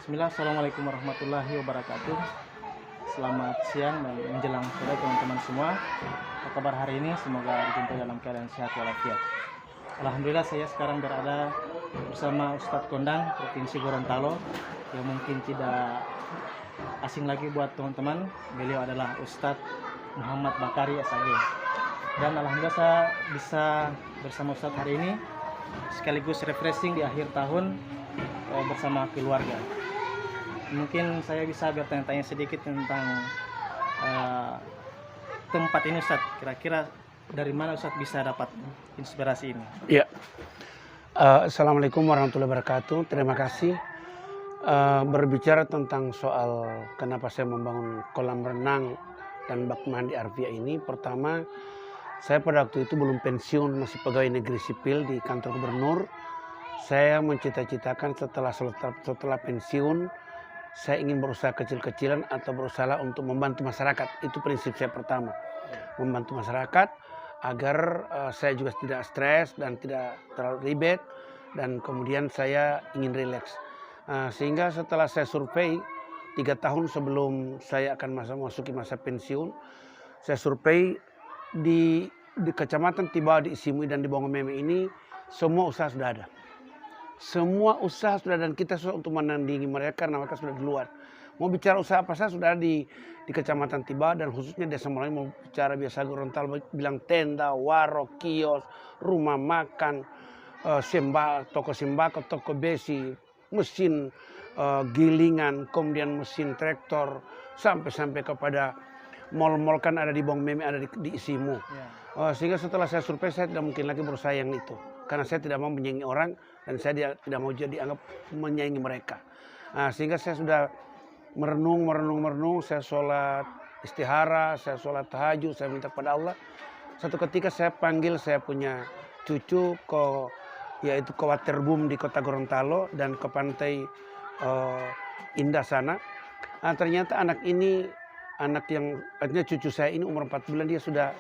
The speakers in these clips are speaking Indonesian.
Bismillah, Assalamualaikum warahmatullahi wabarakatuh. Selamat siang dan menjelang sore teman-teman semua. Apa kabar hari ini? Semoga berjumpa dalam keadaan sehat walafiat. Alhamdulillah saya sekarang berada bersama Ustadz Kondang Provinsi Gorontalo yang mungkin tidak asing lagi buat teman-teman. Beliau adalah Ustadz Muhammad Bakari SAG. Dan alhamdulillah saya bisa bersama Ustadz hari ini sekaligus refreshing di akhir tahun bersama keluarga. Mungkin saya bisa bertanya-tanya sedikit tentang tempat ini Ustadz. Kira-kira dari mana Ustadz bisa dapat inspirasi ini? Ya, Assalamualaikum warahmatullahi wabarakatuh. Terima kasih. Berbicara tentang soal kenapa saya membangun kolam renang dan bak mandi Arvia ini, pertama saya pada waktu itu belum pensiun, masih pegawai negeri sipil di kantor gubernur. Saya mencita-citakan setelah pensiun, saya ingin berusaha kecil-kecilan atau berusaha untuk membantu masyarakat. Itu prinsip saya pertama, membantu masyarakat agar saya juga tidak stres dan tidak terlalu ribet, dan kemudian saya ingin rileks. Sehingga setelah saya survei 3 tahun sebelum saya akan masuki masa pensiun, saya survei di Kecamatan Tibawa, di Isimui dan di Bongomeme ini, semua usaha sudah ada. Semua usaha sudah, dan kita sudah untuk menandingi mereka karena mereka sudah di luar. Mau bicara usaha apa saja sudah ada di Kecamatan Tibawa, dan khususnya Desa Mulai mau bicara biasa Gorontalo bilang tenda, warung, kios, rumah makan, toko sembako, toko besi, mesin gilingan, kemudian mesin traktor, sampai kepada mal-mal kan ada di Bongomeme, ada di Isimu. Sehingga setelah saya survei, saya tidak mungkin lagi berusaha yang itu, karena saya tidak mau menyaingi orang dan saya tidak mau jadi dianggap menyaingi mereka. Sehingga saya sudah merenung, saya sholat istihara, saya sholat tahajud, saya minta kepada Allah. Satu ketika saya panggil saya punya cucu yaitu ke Waterbum di kota Gorontalo dan ke pantai Indah sana. Ternyata artinya cucu saya ini umur 4 bulan, dia sudah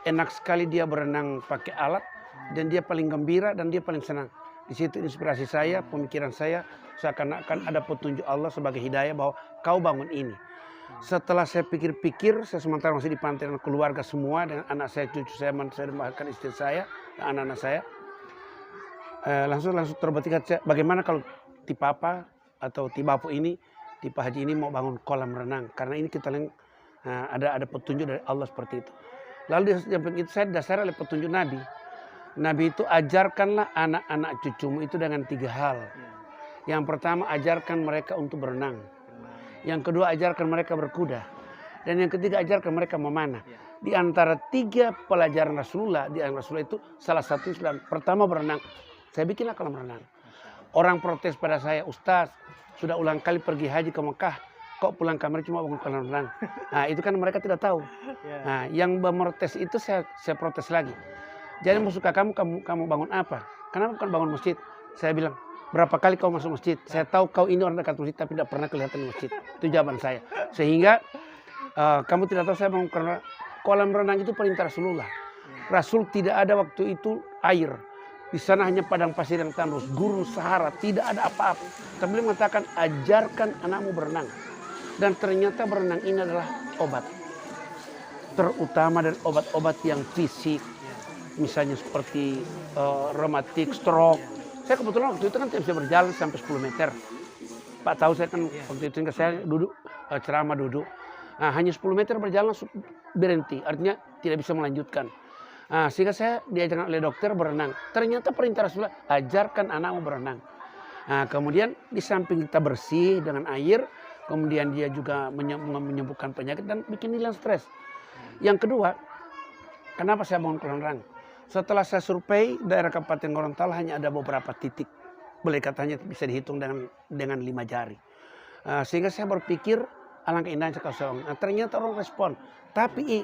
enak sekali dia berenang pakai alat, dan dia paling gembira dan dia paling senang. Di situ inspirasi saya, pemikiran saya, seakan-akan ada petunjuk Allah sebagai hidayah bahwa kau bangun ini. Setelah saya pikir-pikir, saya sementara masih di pantai dengan keluarga semua, dengan anak saya, cucu saya, bahkan istri saya, dan anak-anak saya. Langsung terbetikkan, bagaimana kalau Tipapa atau Tibapu ini, Tipa Haji ini mau bangun kolam renang, karena ini kita lihat ada petunjuk dari Allah seperti itu. Lalu di samping itu saya dasar oleh petunjuk Nabi. Nabi itu ajarkanlah anak-anak cucumu itu dengan 3 hal. Yang pertama, ajarkan mereka untuk berenang. Yang kedua, ajarkan mereka berkuda. Dan yang ketiga, ajarkan mereka memanah. Di antara 3 pelajaran Rasulullah, itu salah satu pertama berenang. Saya bikinlah kolam renang. Orang protes pada saya, Ustaz, sudah ulang kali pergi haji ke Mekah, kok pulang kamar cuma bangun kolam renang. Itu kan mereka tidak tahu. Yang memprotes itu saya protes lagi. Jadi mau suka kamu bangun apa? Kenapa bukan bangun masjid? Saya bilang, berapa kali kau masuk masjid? Saya tahu kau ini orang dekat masjid tapi tidak pernah kelihatan di masjid. Itu jawaban saya. Sehingga kamu tidak tahu saya bangun kolam renang itu perintah Rasulullah. Rasul tidak ada waktu itu air. Di sana hanya padang pasir yang tandus, gurun Sahara, tidak ada apa-apa. Tapi beliau mengatakan, ajarkan anakmu berenang. Dan ternyata berenang ini adalah obat. Terutama dari obat-obat yang fisik. Misalnya seperti rematik, stroke. Saya kebetulan waktu itu kan tidak bisa berjalan sampai 10 meter. Pak tahu saya kan waktu itu saya duduk, ceramah duduk. Hanya 10 meter berjalan berhenti, artinya tidak bisa melanjutkan. Sehingga saya diajarkan oleh dokter berenang. Ternyata perintah Rasulullah, ajarkan anakmu berenang. Kemudian di samping kita bersih dengan air, kemudian dia juga menyembuhkan penyakit dan bikin hilang stres. Yang kedua, kenapa saya bangun kolam renang? Setelah saya survei daerah Kabupaten Gorontalo hanya ada beberapa titik, boleh katanya bisa dihitung dengan 5 jari. Sehingga saya berpikir alangkah indahnya kalau saya bangun. Ternyata orang respon. Tapi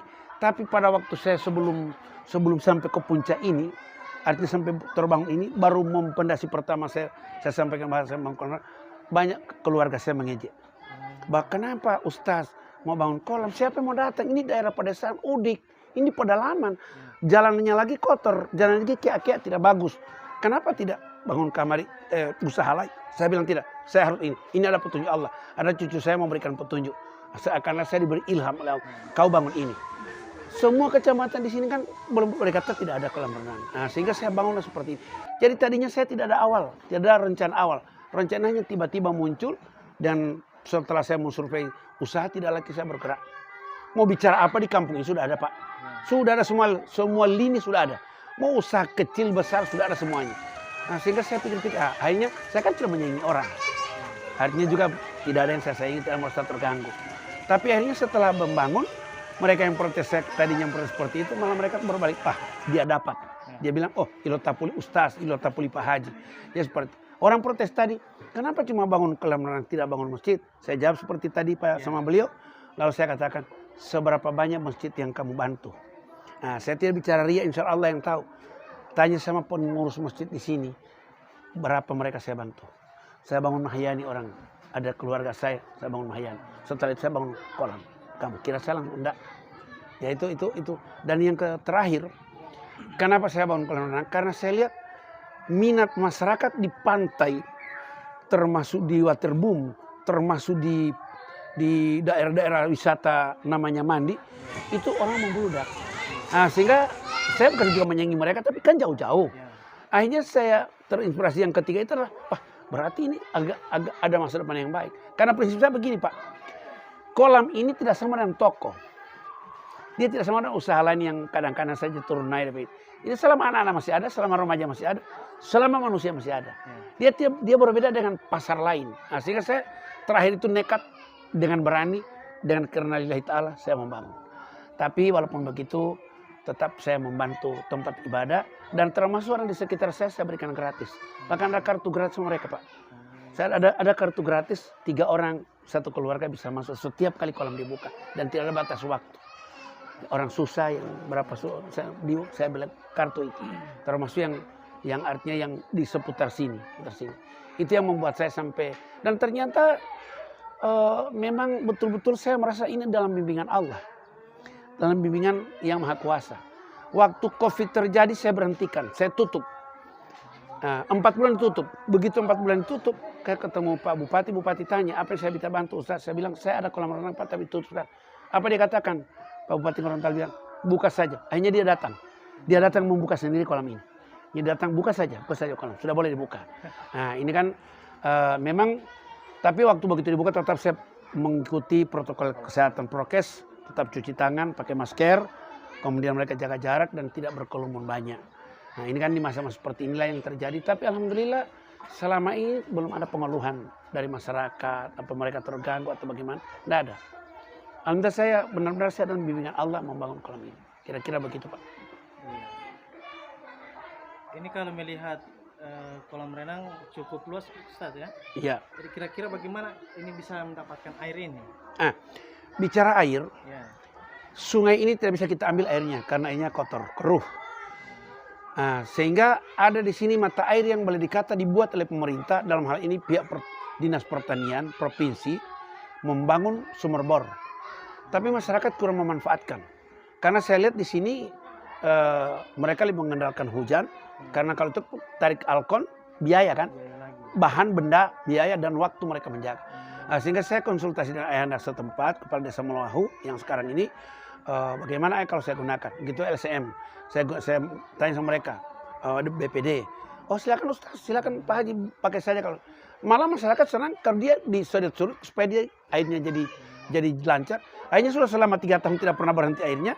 pada waktu saya sebelum sampai ke puncak ini, artinya sampai terbangun ini, baru mempendasi pertama saya sampaikan bahasa saya bangun kolam renang, banyak keluarga saya mengejek. Kenapa Ustaz mau bangun kolam? Siapa yang mau datang? Ini daerah pedesaan Udik, ini pedalaman. Jalannya lagi kotor, jalan lagi kiak-kiak tidak bagus. Kenapa tidak bangun kamar usaha lain. Saya bilang tidak, saya harus ini. Ini ada petunjuk Allah. Ada cucu saya memberikan petunjuk. Karena saya diberi ilham oleh Allah. Kau bangun ini. Semua kecamatan di sini kan belum boleh kata tidak ada kolam renang. Nah, sehingga saya bangunlah seperti itu. Jadi tadinya saya tidak ada awal, tidak ada rencana awal. Rencananya tiba-tiba muncul dan setelah saya mensurvei usaha tidak lagi saya bergerak. Mau bicara apa di kampung ini sudah ada, Pak. Sudah ada semua lini sudah ada. Mau usaha kecil besar sudah ada semuanya. Nah, sehingga saya pikir-pikir, akhirnya saya kan tidak menyaingi orang. Artinya juga tidak ada yang saya saingi, tidak merasa terganggu. Tapi akhirnya setelah membangun, mereka yang protes saya tadinya protes seperti itu, malah mereka berbalik, dia dapat. Dia bilang, oh ilotapuli ustaz, ilotapuli Pak Haji. Ya seperti orang protes tadi, kenapa cuma bangun kolam renang tidak bangun masjid? Saya jawab seperti tadi Pak sama beliau. Lalu saya katakan, seberapa banyak masjid yang kamu bantu? Nah, saya tidak bicara ria, insya Allah yang tahu. Tanya sama pengurus masjid di sini, berapa mereka saya bantu. Saya bangun Mahyani orang, ada keluarga saya bangun Mahyani. Setelah itu saya bangun kolam. Kamu kira saya langsung enggak? Ya itu. Dan yang terakhir, kenapa saya bangun kolam renang? Karena saya lihat minat masyarakat di pantai, termasuk di waterboom, termasuk di daerah-daerah wisata namanya mandi, itu orang membludak. Nah, sehingga saya bukan juga menyaingi mereka, tapi kan jauh-jauh. Akhirnya saya terinspirasi yang ketiga itu adalah, berarti ini agak ada masa depan yang baik. Karena prinsip saya begini, Pak. Kolam ini tidak sama dengan toko. Dia tidak sama dengan usaha lain yang kadang-kadang saja turun naik. Ini selama anak-anak masih ada, selama remaja masih ada, selama manusia masih ada. Dia berbeda dengan pasar lain. Nah, sehingga saya terakhir itu nekat dengan berani, dengan karena lillahi ta'ala saya membangun. Tapi walaupun begitu, tetap saya membantu tempat ibadah. Dan termasuk orang di sekitar saya berikan gratis. Bahkan ada kartu gratis sama mereka, Pak. Saya ada kartu gratis, 3 orang, 1 keluarga bisa masuk setiap kali kolam dibuka. Dan tidak ada batas waktu. Orang susah yang berapa saya bilang kartu itu. Termasuk yang artinya yang di seputar sini. Itu yang membuat saya sampai. Dan ternyata memang betul-betul saya merasa ini dalam bimbingan Allah. Dalam bimbingan yang Maha Kuasa. Waktu COVID terjadi saya berhentikan, saya tutup. 4 bulan tutup. Begitu 4 bulan tutup, saya ketemu Pak Bupati. Bupati tanya, apa yang saya bisa bantu Ustaz? Saya bilang, saya ada kolam renang Pak, tapi tutup Ustaz. Apa dia katakan? Pak Bupati Gorontalo bilang, buka saja. Akhirnya dia datang. Dia datang membuka sendiri kolam ini. Dia datang, buka saja kolam. Sudah boleh dibuka. Nah, ini kan memang, tapi waktu begitu dibuka tetap saya mengikuti protokol kesehatan prokes, tetap cuci tangan, pakai masker, kemudian mereka jaga jarak dan tidak berkerumun banyak. Nah, ini kan di masa-masa seperti inilah yang terjadi. Tapi alhamdulillah selama ini belum ada pengeluhan dari masyarakat, apa mereka terganggu atau bagaimana. Tidak ada. Alhamdulillah saya benar-benar saya dalam bimbingan Allah membangun kolam ini. Kira-kira begitu Pak. Ini kalau melihat kolam renang cukup luas Ustaz ya? Iya. Jadi kira-kira bagaimana ini bisa mendapatkan air ini? Bicara air, sungai ini tidak bisa kita ambil airnya karena airnya kotor, keruh. Sehingga ada di sini mata air yang boleh dikata dibuat oleh pemerintah, dalam hal ini pihak Dinas Pertanian Provinsi membangun sumber bor. Tapi masyarakat kurang memanfaatkan. Karena saya lihat di sini mereka lebih mengandalkan hujan. Karena kalau itu tarik alkon, biaya kan. Bahan, benda, biaya, dan waktu mereka menjaga. Sehingga saya konsultasi dengan ayahanda setempat, Kepala Desa Melahu yang sekarang ini, bagaimana kalau saya gunakan. Gitu LCM. Saya tanya sama mereka, BPD. Oh silakan Ustaz, silakan Pak Haji pakai saja kalau. Malah masyarakat senang kalau dia disodot-sodot supaya dia airnya jadi lancar. Akhirnya sudah selama 3 tahun tidak pernah berhenti airnya.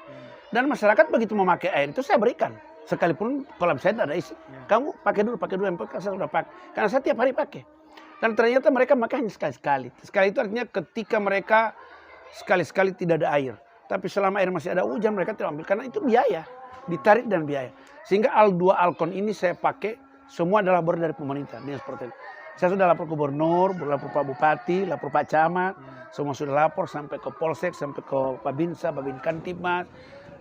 Dan masyarakat begitu memakai air itu saya berikan. Sekalipun kolam saya tidak ada isi. Kamu pakai dulu yang pakai saya sudah pakai. Karena saya tiap hari pakai. Dan ternyata mereka makan hanya sekali-sekali. Sekali itu artinya ketika mereka sekali-sekali tidak ada air. Tapi selama air masih ada hujan mereka tidak ambil. Karena itu biaya. Ditarik dan biaya. Sehingga Al2 Alkon ini saya pakai. Semua adalah bor dari pemerintah. Ini seperti ini. Saya sudah lapor gubernur, lapor Pak Bupati, lapor Pak Camat. Semua sudah lapor sampai ke Polsek, sampai ke Babinsa, Babin Kantipmas.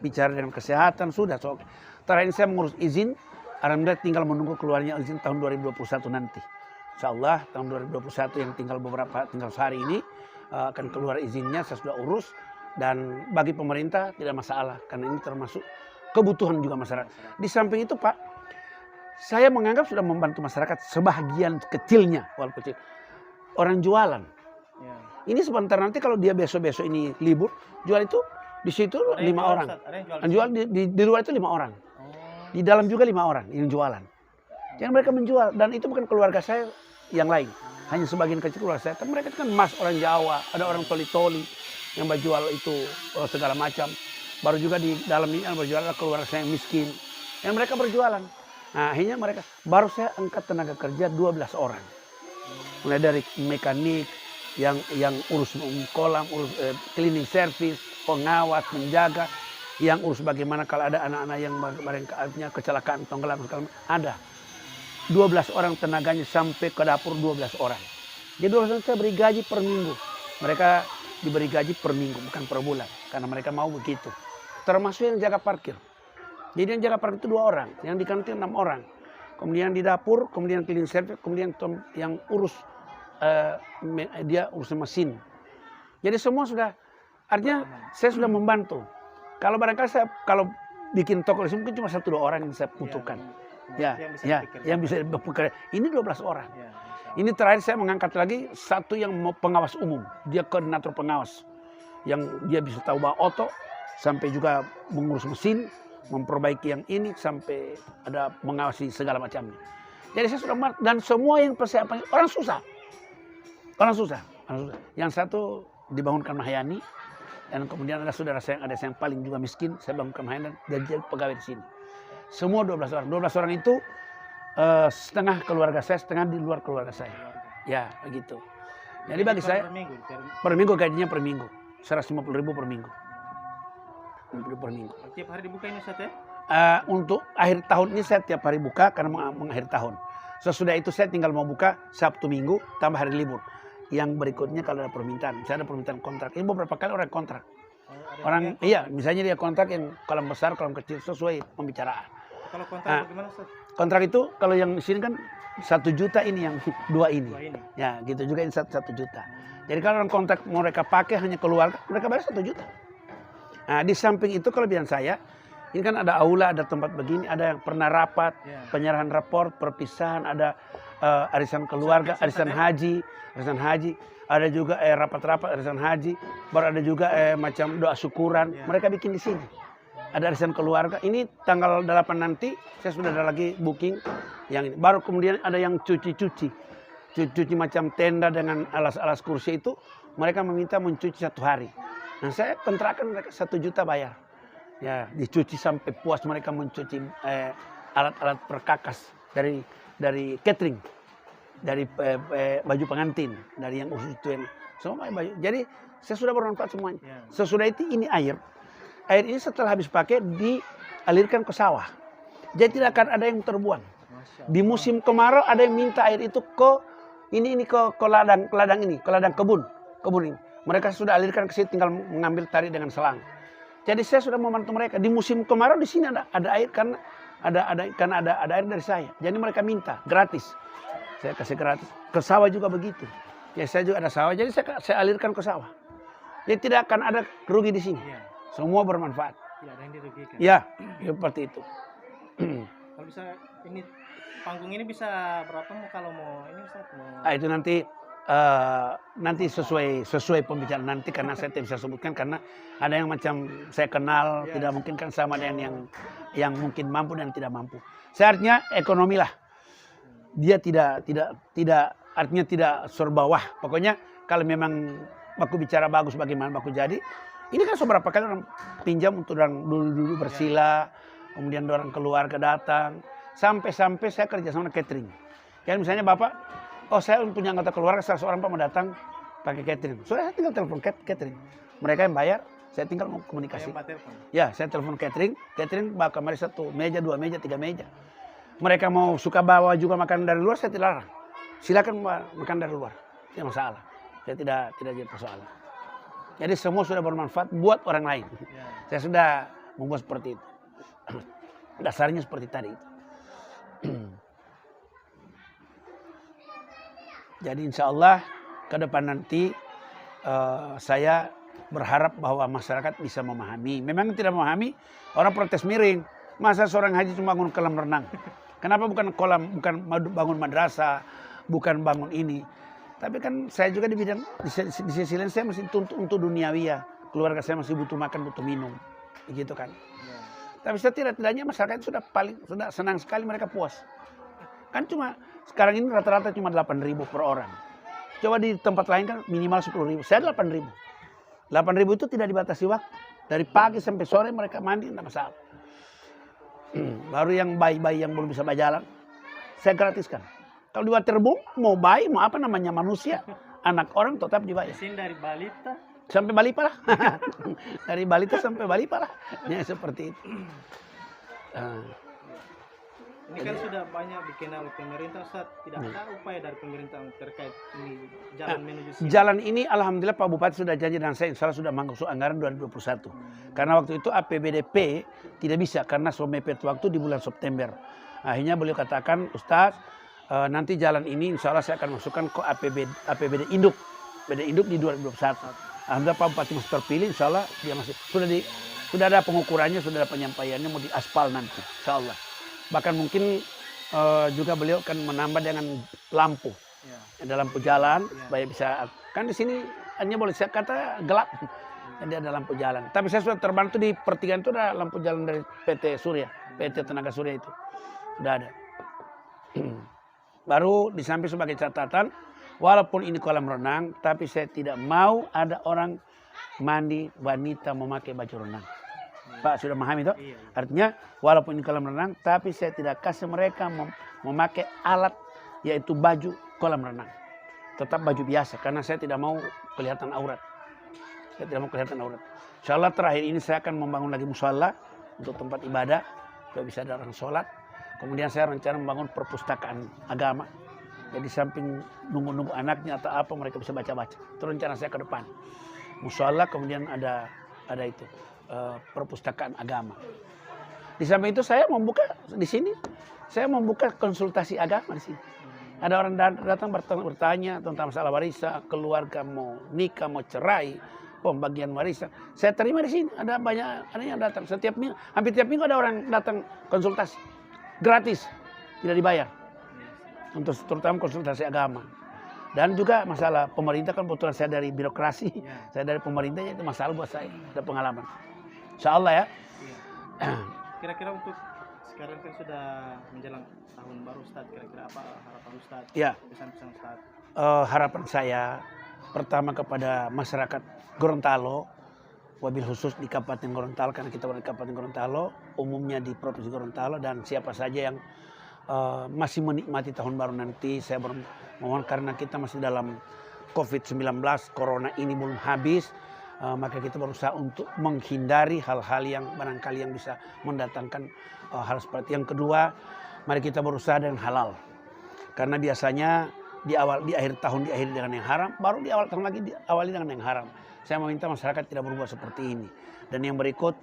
Bicara dengan kesehatan, sudah. So, terakhir ini saya mengurus izin. Alhamdulillah tinggal menunggu keluarnya izin tahun 2021 nanti. Insya Allah tahun 2021 yang tinggal sehari ini akan keluar izinnya, saya sudah urus. Dan bagi pemerintah tidak masalah, karena ini termasuk kebutuhan juga masyarakat. Di samping itu Pak, saya menganggap sudah membantu masyarakat sebahagian kecilnya, walaupun kecil. Orang jualan. Ya. Ini sebentar nanti kalau dia besok-besok ini libur, jual itu di situ Ada yang 5 jual, orang. Ustaz? Ada yang jual Yang jual di luar itu 5 orang. Oh. Di dalam juga 5 orang yang jualan. Yang mereka menjual, dan itu bukan keluarga saya yang lain. Hanya sebagian kecil keluarga saya. Tapi mereka itu kan emas orang Jawa, ada orang toli-toli yang berjual itu segala macam. Baru juga di dalam ini yang berjual adalah keluarga saya yang miskin. Yang mereka berjualan. Nah, akhirnya mereka, baru saya angkat tenaga kerja 12 orang. Mulai dari mekanik, yang urus kolam, urus cleaning service, pengawas, penjaga, yang urus bagaimana kalau ada anak-anak yang mereka kecelakaan, tenggelam, segala macam, ada. 12 orang tenaganya sampai ke dapur 12 orang. Jadi 12 orang saya beri gaji per minggu. Mereka diberi gaji per minggu, bukan per bulan. Karena mereka mau begitu. Termasuk yang jaga parkir. Jadi yang jaga parkir itu 2 orang, yang di kantin 6 orang. Kemudian di dapur, kemudian cleaning service, kemudian yang urus dia urus mesin. Jadi semua sudah, artinya saya sudah membantu. Kalau barangkali saya kalau bikin toko di sini mungkin cuma 1-2 orang yang saya butuhkan. Ya, yang bisa bekerja. Ini 12 orang. Ya, ini terakhir saya mengangkat lagi satu yang pengawas umum. Dia koordinator pengawas. Yang dia bisa tahu bawa oto, sampai juga mengurus mesin, memperbaiki yang ini, sampai ada mengawasi segala macamnya. Jadi saya sudah, dan semua yang persiapan, orang susah. Orang susah. Yang satu dibangunkan Mahyani, dan kemudian ada saudara saya yang paling juga miskin, saya bangunkan Mahyani dan jadi pegawai di sini. Semua 12 orang. 12 orang itu setengah keluarga saya, setengah di luar keluarga saya. Ya, begitu. Jadi bagi saya per minggu gajinya per minggu. 150.000 per minggu. 50.000 per minggu. Tiap hari dibuka ini, Ustaz, ya? Untuk akhir tahun ini saya tiap hari buka karena mengakhir tahun. Sesudah itu saya tinggal mau buka Sabtu Minggu tambah hari libur. Yang berikutnya kalau ada permintaan, misalnya ada permintaan kontrak. Ini beberapa kali orang kontrak. Orang iya, misalnya dia kontrak yang kolam besar, kolam kecil sesuai pembicaraan. Kalau kontrak bagaimana, Ustaz? Kontrak itu kalau yang di sini kan 1 juta ini, yang 2 ini. Ya, gitu juga ini 1 juta. Jadi kalau orang kontrak mereka pakai hanya keluarga, mereka bayar 1 juta. Nah, di samping itu kelebihan saya, ini kan ada aula, ada tempat begini, ada yang pernah rapat, penyerahan raport, perpisahan, ada arisan keluarga, arisan haji, ada juga rapat-rapat arisan haji, baru ada juga macam doa syukuran, mereka bikin di sini. Ada arisan keluarga, ini tanggal 8 nanti, saya sudah ada lagi booking yang ini. Baru kemudian ada yang cuci macam tenda dengan alas-alas kursi itu, mereka meminta mencuci 1 hari. Nah, saya kontrakan mereka 1 juta bayar. Ya, dicuci sampai puas mereka mencuci alat-alat perkakas dari catering, dari baju pengantin, dari yang usus itu yang semua baju. Jadi saya sudah bermanfaat semuanya. Sesudah itu ini air ini setelah habis pakai dialirkan ke sawah. Jadi tidak akan ada yang terbuang. Di musim kemarau ada yang minta air itu ke ladang kebun ini. Mereka sudah alirkan ke sini, tinggal mengambil tarik dengan selang. Jadi saya sudah membantu mereka. Di musim kemarau di sini ada air karena ada air dari saya. Jadi mereka minta gratis. Saya kasih gratis. Ke sawah juga begitu. Ya, saya juga ada sawah, jadi saya alirkan ke sawah. Jadi tidak akan ada rugi di sini. Semua bermanfaat. Tidak ada yang dirugikan. Ya, seperti itu. Kalau bisa ini panggung ini bisa berapa kalau mau ini, Ustaz? Itu nanti sesuai pembicaraan nanti, karena saya tidak bisa sebutkan karena ada yang macam saya kenal, tidak mungkin kan sama dengan yang mungkin mampu dan tidak mampu. Seharusnya ekonomi lah. Dia tidak artinya tidak serba wah. Pokoknya kalau memang baku bicara bagus bagaimana baku jadi. Ini kan seberapa kali orang pinjam untuk orang dulu bersila, kemudian orang keluarga datang, sampai saya kerja sama catering. Ya misalnya Bapak, saya punya anggota keluarga 100 orang Pak mau datang pakai catering. Saya tinggal telepon catering. Mereka yang bayar, saya tinggal mau komunikasi. Ya, saya telepon catering bakal mari 1 meja, 2 meja, 3 meja. Mereka mau suka bawa juga makan dari luar, saya tidak larang. Silakan makan dari luar, tidak masalah. Saya tidak jadi persoalan. Jadi semua sudah bermanfaat buat orang lain. Saya sudah membuat seperti itu. Dasarnya seperti tadi itu. Jadi insya Allah ke depan nanti saya berharap bahwa masyarakat bisa memahami. Memang tidak memahami, orang protes miring. Masa seorang haji cuma bangun kolam renang? Kenapa bukan kolam, bukan bangun madrasah, bukan bangun ini. Tapi kan saya juga di bidang, di sisi lain saya masih tuntut untuk duniawi ya. Keluarga saya masih butuh makan, butuh minum. Begitu kan. Tapi setidaknya masyarakat sudah senang sekali, mereka puas. Kan cuma, sekarang ini rata-rata cuma 8.000 per orang. Coba di tempat lain kan minimal 10.000. Saya 8.000. 8.000 itu tidak dibatasi waktu. Dari pagi sampai sore mereka mandi, tidak masalah. Baru yang bayi-bayi yang belum bisa berjalan, saya gratiskan. Kalau di Waterboom, mau bayi, mau apa namanya manusia, anak orang tetap dibayar. Di sini dari balita Sampai balita lah. Dari balita sampai balita lah. Ya, seperti itu. ini kan sudah banyak bikin oleh pemerintah, Ustaz. Tidak ada upaya dari pemerintah terkait ini jalan menuju sini. Jalan ini alhamdulillah Pak Bupati sudah janji dan saya insya Allah sudah masuk anggaran 2021. Karena waktu itu APBDP tidak bisa karena so mepet waktu di bulan September. Akhirnya beliau katakan, Ustaz, nanti jalan ini insya Allah saya akan masukkan ke APBD Induk. BD Induk di 2021. Alhamdulillah Pak Bupati masih terpilih, insya Allah dia masih sudah ada pengukurannya, sudah ada penyampaiannya mau diaspal nanti, insya Allah. Bahkan mungkin juga beliau akan menambah dengan lampu, ada lampu jalan supaya bisa. Kan di sini hanya boleh saya kata gelap, jadi ada lampu jalan. Tapi saya sudah terbantu di pertigaan itu ada lampu jalan dari PT Surya, PT Tenaga Surya itu sudah ada. Baru di samping sebagai catatan, walaupun ini kolam renang, tapi saya tidak mau ada orang mandi wanita memakai baju renang. Pak sudah memahami itu? Artinya walaupun ini kolam renang, tapi saya tidak kasih mereka memakai alat yaitu baju kolam renang. Tetap baju biasa karena saya tidak mau kelihatan aurat. Saya tidak mau kelihatan aurat. Insya Allah terakhir ini saya akan membangun lagi musola untuk tempat ibadah supaya bisa ada orang sholat. Kemudian saya rencana membangun perpustakaan agama. Jadi samping nunggu-nunggu anaknya atau apa mereka bisa baca-baca. Itu rencana saya ke depan. Musola kemudian ada itu. Perpustakaan agama. Di samping itu saya membuka di sini, saya membuka konsultasi agama di sini. Ada orang datang bertanya tentang masalah warisan, keluarga mau nikah, mau cerai, pembagian warisan. Saya terima di sini. Ada yang datang setiap minggu, hampir tiap minggu ada orang datang konsultasi gratis, tidak dibayar. Untuk terutama konsultasi agama. Dan juga masalah pemerintah kan kebetulan saya dari birokrasi, saya dari pemerintahnya itu masalah buat saya, ada pengalaman. Insya Allah ya. Kira-kira untuk sekarang kan sudah menjelang tahun baru Ustaz, kira-kira apa harapan Ustaz? Ya. Pesan-pesan Ustaz. Harapan saya pertama kepada masyarakat Gorontalo, wabil khusus di Kabupaten Gorontalo karena kita berada di Kabupaten Gorontalo, umumnya di Provinsi Gorontalo dan siapa saja yang masih menikmati tahun baru nanti, saya mohon karena kita masih dalam COVID-19, Corona ini belum habis. Maka kita berusaha untuk menghindari hal-hal yang barangkali yang bisa mendatangkan hal seperti. Yang kedua, mari kita berusaha dengan halal. Karena biasanya di akhir tahun diakhiri dengan yang haram, baru di awal tahun lagi diawali dengan yang haram. Saya meminta masyarakat tidak berbuat seperti ini. Dan yang berikut,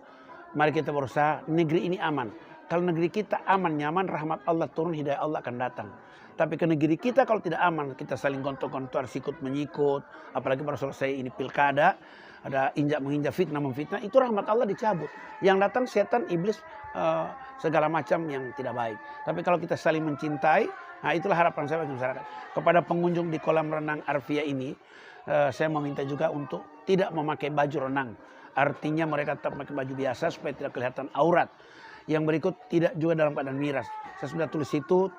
mari kita berusaha negeri ini aman. Kalau negeri kita aman, nyaman, rahmat Allah turun, hidayah Allah akan datang. Tapi ke negeri kita kalau tidak aman, kita saling gontok-gontok, sikut menyikut, apalagi pada selesai ini pilkada, ada injak menginjak, fitnah memfitnah, itu rahmat Allah dicabut. Yang datang setan, iblis, segala macam yang tidak baik. Tapi kalau kita saling mencintai, nah itulah harapan saya bagi masyarakat. Kepada pengunjung di kolam renang Arfia ini, saya meminta juga untuk tidak memakai baju renang. Artinya mereka tetap memakai baju biasa supaya tidak kelihatan aurat. Yang berikut tidak juga dalam keadaan miras. Saya sudah tulis itu,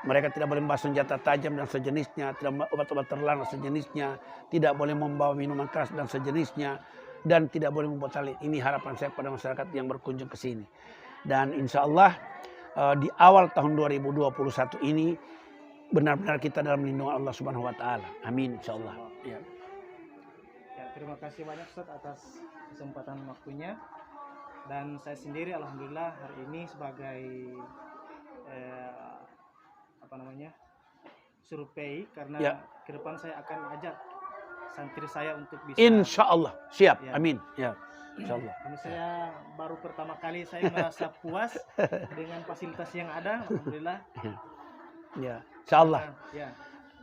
mereka tidak boleh membawa senjata tajam dan sejenisnya, tidak obat-obat terlarang dan sejenisnya, tidak boleh membawa minuman keras dan sejenisnya, dan tidak boleh membuat tali. Ini harapan saya pada masyarakat yang berkunjung ke sini. Dan insya Allah di awal tahun 2021 ini benar-benar kita dalam lindungan Allah Subhanahu Wa Taala. Amin, insya Allah. Ya. Terima kasih banyak Ustaz atas kesempatan waktunya. Dan saya sendiri alhamdulillah hari ini sebagai survei karena ke depan saya akan ajak santri saya untuk bisa. Insya Allah siap, amin. Ya, insya Allah. Karena saya baru pertama kali saya merasa puas dengan fasilitas yang ada, alhamdulillah. Ya, insya Allah. Ya.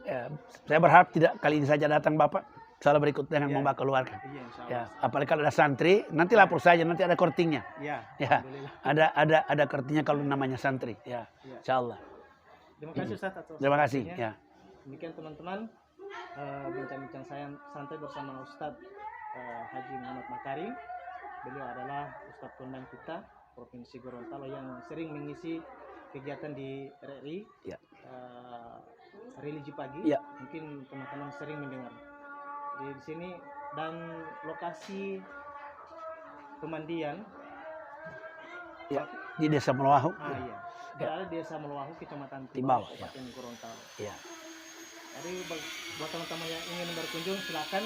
Ya, saya berharap tidak kali ini saja datang Bapak. salah berikut dengan Ya. membakar keluarga. Iya, insya Allah. Ya, apalagi kalau ada santri, nanti lapor saja, nanti ada kortingnya. Ya, Ya, alhamdulillah. ada kortingnya kalau namanya santri. Ya, Ya. insya Allah. Terima kasih Ustaz atas Terima kasih. waktunya. Ya, Demikian teman-teman, bincang-bincang saya santai bersama Ustadz Haji Muhammad Makarim. Beliau adalah Ustadz kondang kita Provinsi Gorontalo yang sering mengisi kegiatan di RRI, Ya. religi pagi. Ya. Mungkin teman-teman sering mendengar di sini, dan lokasi pemandian ya, di Desa Meluahu. iya, berada di Desa Meluahu, Kecamatan Tibawa, Kabupaten Gorontalo. Ya. Jadi buat teman-teman yang ingin berkunjung, silakan.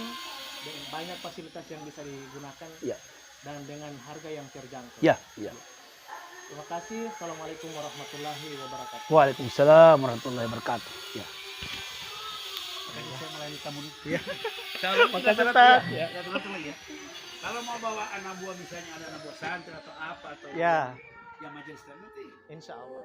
Banyak fasilitas yang bisa digunakan Ya. dan dengan harga yang terjangkau. Ya, ya. Terima kasih. Assalamualaikum warahmatullahi wabarakatuh. Waalaikumsalam warahmatullahi wabarakatuh. Ya. Saya melayani tamu. Ya. Makasih Ustaz. Ya, ya. Kalau mau bawa anak buah, misalnya ada anak buah santri atau apa atau Ya, yang majelis nanti. insya Allah.